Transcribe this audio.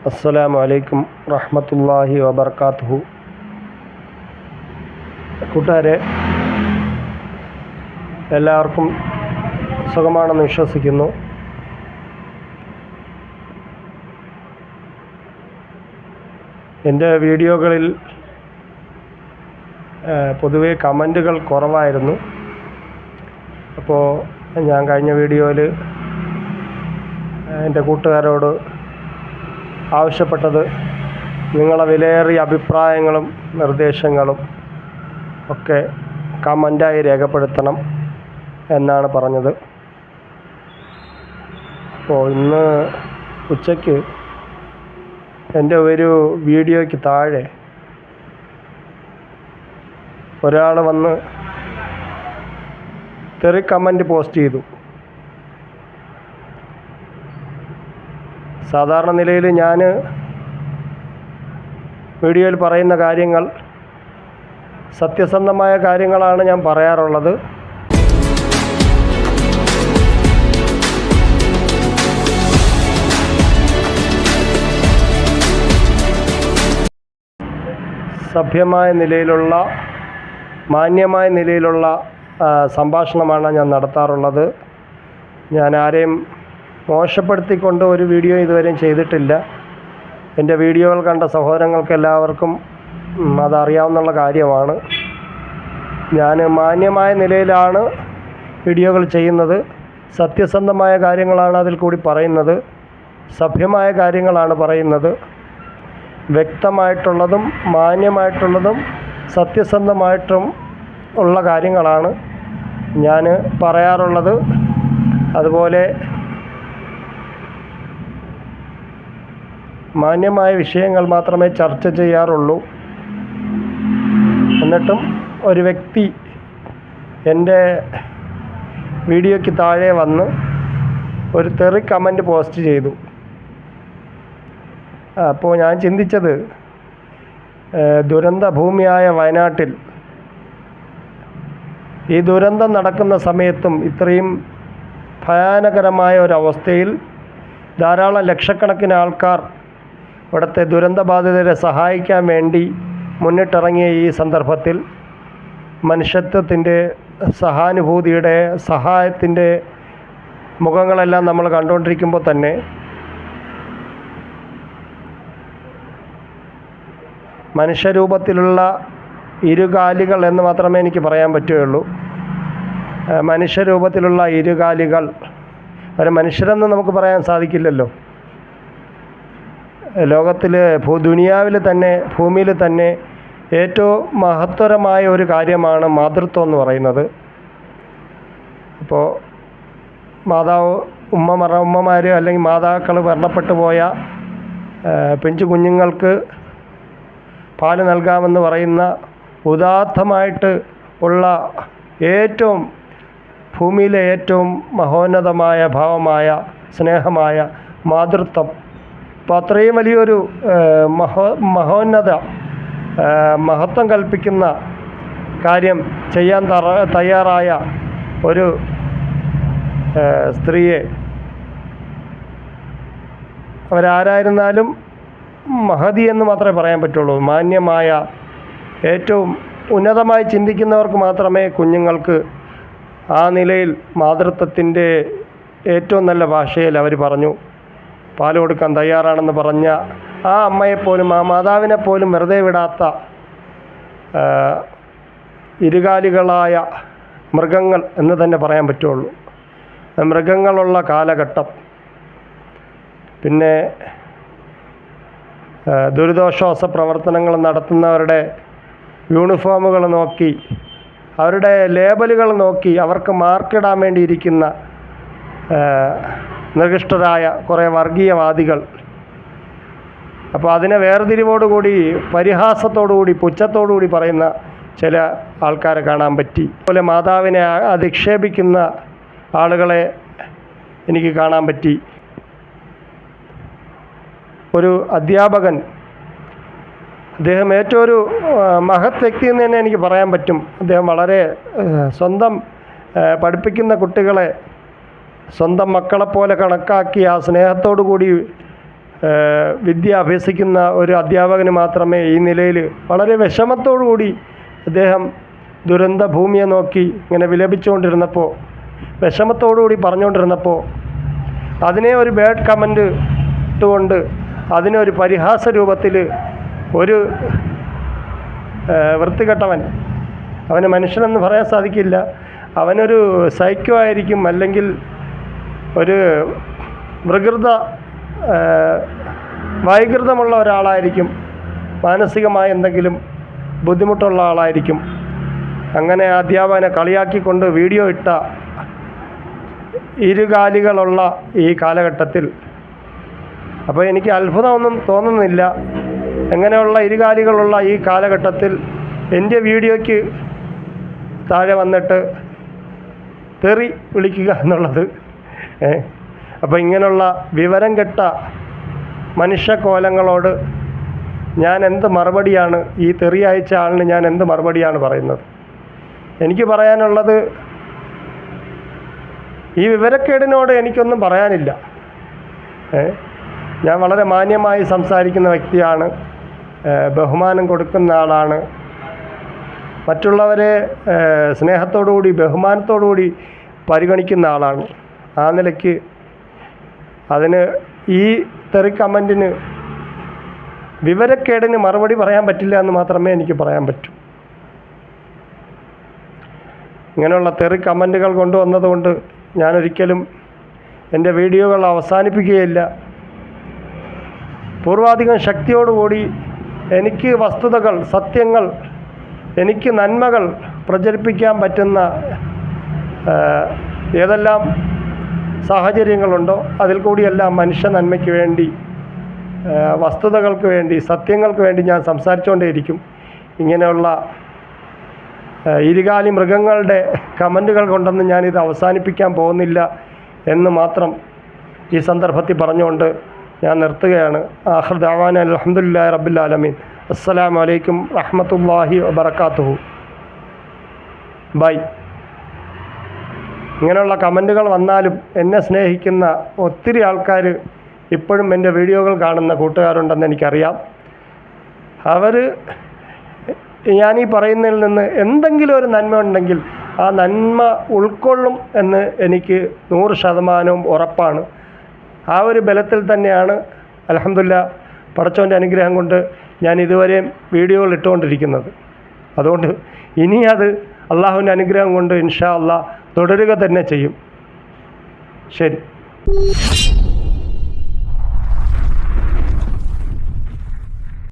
അസ്സലാമു അലൈക്കും റഹ്മത്തുള്ളാഹി വബർക്കാത്തുഹു. കൂട്ടുകാരെ, എല്ലാവർക്കും സുഖമാണെന്ന് വിശ്വസിക്കുന്നു. എൻ്റെ വീഡിയോകളിൽ പൊതുവെ കമൻറ്റുകൾ കുറവായിരുന്നു. അപ്പോൾ ഞാൻ കഴിഞ്ഞ വീഡിയോയിൽ എൻ്റെ കൂട്ടുകാരോട് ആവശ്യപ്പെട്ടത് നിങ്ങളെ വിലയേറിയ അഭിപ്രായങ്ങളും നിർദ്ദേശങ്ങളും ഒക്കെ കമൻ്റായി രേഖപ്പെടുത്തണം എന്നാണ് പറഞ്ഞത്. അപ്പോൾ ഇന്ന് ഉച്ചയ്ക്ക് എൻ്റെ ഒരു വീഡിയോയ്ക്ക് താഴെ ഒരാൾ വന്ന് തെറി കമൻറ്റ് പോസ്റ്റ് ചെയ്തു. സാധാരണ നിലയിൽ ഞാൻ വീഡിയോയിൽ പറയുന്ന കാര്യങ്ങൾ സത്യസന്ധമായ കാര്യങ്ങളാണ് ഞാൻ പറയാറുള്ളത്. സഭ്യമായ നിലയിലുള്ള മാന്യമായ നിലയിലുള്ള സംഭാഷണമാണ് ഞാൻ നടത്താറുള്ളത്. ഞാൻ ആരെയും മോശപ്പെടുത്തിക്കൊണ്ട് ഒരു വീഡിയോ ഇതുവരെയും ചെയ്തിട്ടില്ല. എൻ്റെ വീഡിയോകൾ കണ്ട സഹോദരങ്ങൾക്ക് എല്ലാവർക്കും അതറിയാവുന്ന കാര്യമാണ്. ഞാൻ മാന്യമായ നിലയിലാണ് വീഡിയോകൾ ചെയ്യുന്നത്. സത്യസന്ധമായ കാര്യങ്ങളാണ് അതിൽ കൂടി പറയുന്നത്. സഭ്യമായ കാര്യങ്ങളാണ് പറയുന്നത്. വ്യക്തമായിട്ടുള്ളതും മാന്യമായിട്ടുള്ളതും സത്യസന്ധമായിട്ടും ഉള്ള കാര്യങ്ങളാണ് ഞാൻ പറയാറുള്ളത്. അതുപോലെ മാന്യമായ വിഷയങ്ങൾ മാത്രമേ ചർച്ച ചെയ്യാറുള്ളൂ. എന്നിട്ടും ഒരു വ്യക്തി എൻ്റെ വീഡിയോയ്ക്ക് താഴെ വന്ന് ഒരു തെറി കമൻറ്റ് പോസ്റ്റ് ചെയ്തു. അപ്പോൾ ഞാൻ ചിന്തിച്ചത്, ദുരന്ത ഭൂമിയായ വയനാട്ടിൽ ഈ ദുരന്തം നടക്കുന്ന സമയത്തും ഇത്രയും ഭയാനകരമായ ഒരവസ്ഥയിൽ ധാരാളം ലക്ഷക്കണക്കിന് ആൾക്കാർ ഇവിടുത്തെ ദുരന്തബാധിതരെ സഹായിക്കാൻ വേണ്ടി മുന്നിട്ടിറങ്ങിയ ഈ സന്ദർഭത്തിൽ മനുഷ്യത്വത്തിൻ്റെ, സഹാനുഭൂതിയുടെ, സഹായത്തിൻ്റെ മുഖങ്ങളെല്ലാം നമ്മൾ കണ്ടുകൊണ്ടിരിക്കുമ്പോൾ തന്നെ മനുഷ്യരൂപത്തിലുള്ള ഇരുകാലികൾ എന്ന് മാത്രമേ എനിക്ക് പറയാൻ പറ്റുകയുള്ളൂ. മനുഷ്യരൂപത്തിലുള്ള ഇരുകാലികൾ, ഒരു മനുഷ്യരെന്ന് നമുക്ക് പറയാൻ സാധിക്കില്ലല്ലോ. ലോകത്തിൽ ദുനിയാവിൽ തന്നെ, ഭൂമിയിൽ തന്നെ ഏറ്റവും മഹത്തരമായ ഒരു കാര്യമാണ് മാതൃത്വം എന്ന് പറയുന്നത്. അപ്പോൾ ഉമ്മമാർ അല്ലെങ്കിൽ മാതാക്കൾ മരണപ്പെട്ടു പോയ പിഞ്ചു കുഞ്ഞുങ്ങൾക്ക് പാല് നൽകാമെന്ന് പറയുന്ന ഉദാത്തമായിട്ട് ഉള്ള ഏറ്റവും ഭൂമിയിലെ ഏറ്റവും മഹോന്നതമായ ഭാവമായ സ്നേഹമായ മാതൃത്വം. അപ്പോൾ അത്രയും വലിയൊരു മഹത്വം കൽപ്പിക്കുന്ന കാര്യം ചെയ്യാൻ തയ്യാറായ ഒരു സ്ത്രീയെ, അവരാരായിരുന്നാലും മഹതി എന്ന് മാത്രമേ പറയാൻ പറ്റുള്ളൂ. മാന്യമായ, ഏറ്റവും ഉന്നതമായി ചിന്തിക്കുന്നവർക്ക് മാത്രമേ കുഞ്ഞുങ്ങൾക്ക് ആ നിലയിൽ മാതൃത്വത്തിൻ്റെ ഏറ്റവും നല്ല ഭാഷയിൽ അവർ പറഞ്ഞു പാൽ കൊടുക്കാൻ തയ്യാറാണെന്ന് പറഞ്ഞ ആ അമ്മയെപ്പോലും, ആ മാതാവിനെപ്പോലും വെറുതെ വിടാത്ത ഇരുകാലികളായ മൃഗങ്ങൾ എന്ന് തന്നെ പറയാൻ പറ്റുള്ളൂ. മൃഗങ്ങളുള്ള കാലഘട്ടം. പിന്നെ ദുരിതാശ്വാസ പ്രവർത്തനങ്ങൾ നടത്തുന്നവരുടെ യൂണിഫോമുകൾ നോക്കി, അവരുടെ ലേബലുകൾ നോക്കി അവർക്ക് മാർക്കിടാൻ വേണ്ടിയിരിക്കുന്ന നികൃഷ്ടരായ കുറേ വർഗീയവാദികൾ. അപ്പോൾ അതിനെ വേർതിരിവോടുകൂടി, പരിഹാസത്തോടുകൂടി, പുച്ഛത്തോടുകൂടി പറയുന്ന ചില ആൾക്കാരെ കാണാൻ പറ്റി. അതുപോലെ മാതാവിനെ അധിക്ഷേപിക്കുന്ന ആളുകളെ എനിക്ക് കാണാൻ പറ്റി. ഒരു അധ്യാപകൻ, അദ്ദേഹം ഏറ്റവും ഒരു മഹത് വ്യക്തി എന്ന് തന്നെ എനിക്ക് പറയാൻ പറ്റും. അദ്ദേഹം വളരെ സ്വന്തം പഠിപ്പിക്കുന്ന കുട്ടികളെ സ്വന്തം മക്കളെപ്പോലെ കണക്കാക്കി ആ സ്നേഹത്തോടു കൂടി വിദ്യ അഭ്യസിക്കുന്ന ഒരു അധ്യാപകന് മാത്രമേ ഈ നിലയിൽ വളരെ വിഷമത്തോടു കൂടി അദ്ദേഹം ദുരന്ത ഭൂമിയെ നോക്കി ഇങ്ങനെ വിലപിച്ചുകൊണ്ടിരുന്നപ്പോൾ, വിഷമത്തോടുകൂടി പറഞ്ഞുകൊണ്ടിരുന്നപ്പോൾ അതിനെ ഒരു ബാഡ് കമൻറ്റ് ഇട്ടുകൊണ്ട് അതിനെ ഒരു പരിഹാസ രൂപത്തിൽ ഒരു വൃത്തികെട്ടവൻ, അവന് മനുഷ്യനെന്ന് പറയാൻ സാധിക്കില്ല, അവനൊരു സൈക്കോ ആയിരിക്കും, അല്ലെങ്കിൽ ഒരു വൈകൃതമുള്ള ഒരാളായിരിക്കും, മാനസികമായ എന്തെങ്കിലും ബുദ്ധിമുട്ടുള്ള ആളായിരിക്കും. അങ്ങനെ അധ്യാപകനെ കളിയാക്കിക്കൊണ്ട് വീഡിയോ ഇട്ട ഇരുകാലികളുള്ള ഈ കാലഘട്ടത്തിൽ, അപ്പോൾ എനിക്ക് അത്ഭുതമൊന്നും തോന്നുന്നില്ല. അങ്ങനെയുള്ള ഇരുകാലികളുള്ള ഈ കാലഘട്ടത്തിൽ എൻ്റെ വീഡിയോയ്ക്ക് താഴെ വന്നിട്ട് തെറി വിളിക്കുക എന്നുള്ളത്, അപ്പോൾ ഇങ്ങനെയുള്ള വിവരം കെട്ട മനുഷ്യക്കോലങ്ങളോട് ഞാൻ എന്ത് മറുപടിയാണ്, ഈ തെറി അയച്ച ആളിന് ഞാൻ എന്ത് മറുപടിയാണ് പറയുന്നത്? എനിക്ക് പറയാനുള്ളത്, ഈ വിവരക്കേടിനോട് എനിക്കൊന്നും പറയാനില്ല. ഞാൻ വളരെ മാന്യമായി സംസാരിക്കുന്ന വ്യക്തിയാണ്, ബഹുമാനം കൊടുക്കുന്ന ആളാണ്, മറ്റുള്ളവരെ സ്നേഹത്തോടുകൂടി ബഹുമാനത്തോടുകൂടി പരിഗണിക്കുന്ന ആളാണ്. ആ നിലയ്ക്ക് അതിന് ഈ തെറി കമൻറ്റിന്, വിവരക്കേടിന് മറുപടി പറയാൻ പറ്റില്ല എന്ന് മാത്രമേ എനിക്ക് പറയാൻ പറ്റൂ. ഇങ്ങനെയുള്ള തെറി കമൻറ്റുകൾ കൊണ്ടുവന്നതുകൊണ്ട് ഞാനൊരിക്കലും എൻ്റെ വീഡിയോകൾ അവസാനിപ്പിക്കുകയില്ല. പൂർവാധികം ശക്തിയോടുകൂടി എനിക്ക് വസ്തുതകൾ, സത്യങ്ങൾ, എനിക്ക് നന്മകൾ പ്രചരിപ്പിക്കാൻ പറ്റുന്ന ഏതെല്ലാം സാഹചര്യങ്ങളുണ്ടോ അതിൽ കൂടിയെല്ലാം മനുഷ്യ നന്മയ്ക്ക് വേണ്ടി, വസ്തുതകൾക്ക് വേണ്ടി, സത്യങ്ങൾക്ക് വേണ്ടി ഞാൻ സംസാരിച്ചുകൊണ്ടേയിരിക്കും. ഇങ്ങനെയുള്ള ഇരുകാലി മൃഗങ്ങളുടെ കമൻറ്റുകൾ കൊണ്ടൊന്നും ഞാനിത് അവസാനിപ്പിക്കാൻ പോകുന്നില്ല എന്ന് മാത്രം ഈ സന്ദർഭത്തിൽ പറഞ്ഞുകൊണ്ട് ഞാൻ നിർത്തുകയാണ്. ആഖിർ ദഅവാന അൽഹംദുലില്ലാഹി റബ്ബിൽ ആലമീൻ. അസ്സലാമു അലൈക്കും റഹ്മത്തുള്ളാഹി വബറകാതുഹു. ബൈ. ഇങ്ങനെയുള്ള കമൻറ്റുകൾ വന്നാലും എന്നെ സ്നേഹിക്കുന്ന ഒത്തിരി ആൾക്കാർ ഇപ്പോഴും എൻ്റെ വീഡിയോകൾ കാണുന്ന കൂട്ടുകാരുണ്ടെന്ന് എനിക്കറിയാം. അവർ ഞാനീ പറയുന്നതിൽ നിന്ന് എന്തെങ്കിലും ഒരു നന്മ ഉണ്ടെങ്കിൽ ആ നന്മ ഉൾക്കൊള്ളും എന്ന് എനിക്ക് 100% ഉറപ്പാണ്. ആ ഒരു ബലത്തിൽ തന്നെയാണ് അൽഹംദുലില്ലാഹ് പടച്ചവൻ്റെ അനുഗ്രഹം കൊണ്ട് ഞാൻ ഇതുവരെയും വീഡിയോകൾ ഇട്ടുകൊണ്ടിരിക്കുന്നത്. അതുകൊണ്ട് ഇനി അത് അള്ളാഹുവിൻ്റെ അനുഗ്രഹം കൊണ്ട് ഇൻഷാ അള്ളാഹ് തുടരുക തന്നെ ചെയ്യും. ശരി.